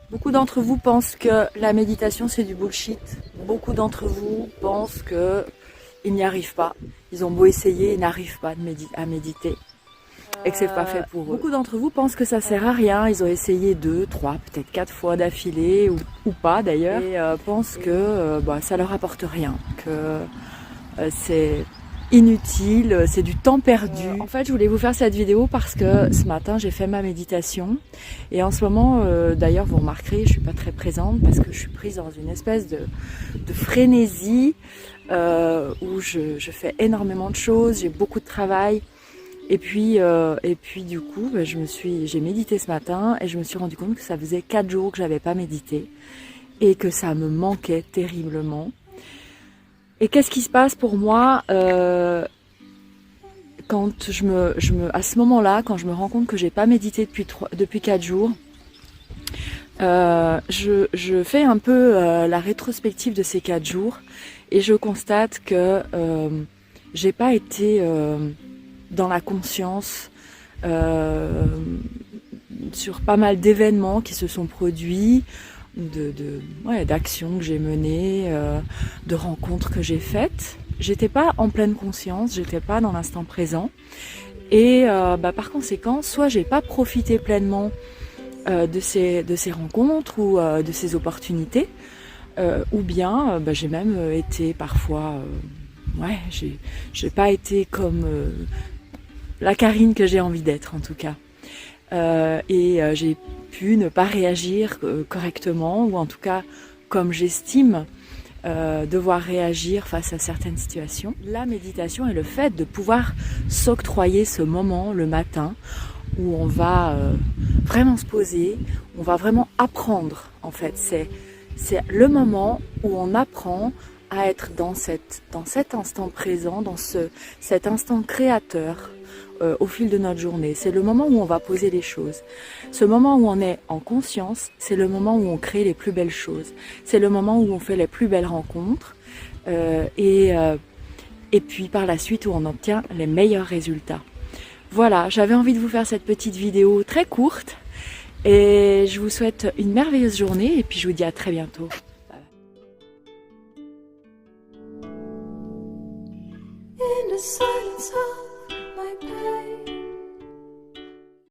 Beaucoup d'entre vous pensent que la méditation c'est du bullshit. Beaucoup d'entre vous pensent qu'ils n'y arrivent pas. Ils ont beau essayer, ils n'arrivent pas à méditer. Et que c'est pas fait pour eux. Beaucoup d'entre vous pensent que ça sert à rien. Ils ont essayé 2, 3, peut-être 4 fois d'affilée ou pas d'ailleurs. Et pensent que ça leur apporte rien. Que c'est inutile, c'est du temps perdu. En fait, je voulais vous faire cette vidéo parce que ce matin, j'ai fait ma méditation. Et en ce moment, d'ailleurs, vous remarquerez, je suis pas très présente parce que je suis prise dans une espèce de frénésie où je fais énormément de choses, j'ai beaucoup de travail. Et puis du coup, j'ai médité ce matin et je me suis rendu compte que ça faisait 4 jours que j'avais pas médité et que ça me manquait terriblement. Et qu'est-ce qui se passe pour moi quand à ce moment-là, quand je me rends compte que j'ai pas médité depuis 4 jours, je fais un peu la rétrospective de ces 4 jours et je constate que j'ai pas été dans la conscience sur pas mal d'événements qui se sont produits, d'actions que j'ai menées, de rencontres que j'ai faites. J'étais pas en pleine conscience, j'étais pas dans l'instant présent. Et par conséquent, soit j'ai pas profité pleinement de ces rencontres ou de ces opportunités, ou bien j'ai même été parfois, j'ai pas été comme la Karine que j'ai envie d'être en tout cas. J'ai pu ne pas réagir correctement ou en tout cas comme j'estime devoir réagir face à certaines situations. La méditation est le fait de pouvoir s'octroyer ce moment le matin où on va vraiment se poser, on va vraiment apprendre en fait. C'est le moment où on apprend à être dans cet instant présent, dans cet instant créateur au fil de notre journée. C'est le moment où on va poser les choses. Ce moment où on est en conscience, c'est le moment où on crée les plus belles choses. C'est le moment où on fait les plus belles rencontres et puis par la suite où on obtient les meilleurs résultats. Voilà, j'avais envie de vous faire cette petite vidéo très courte et je vous souhaite une merveilleuse journée et puis je vous dis à très bientôt.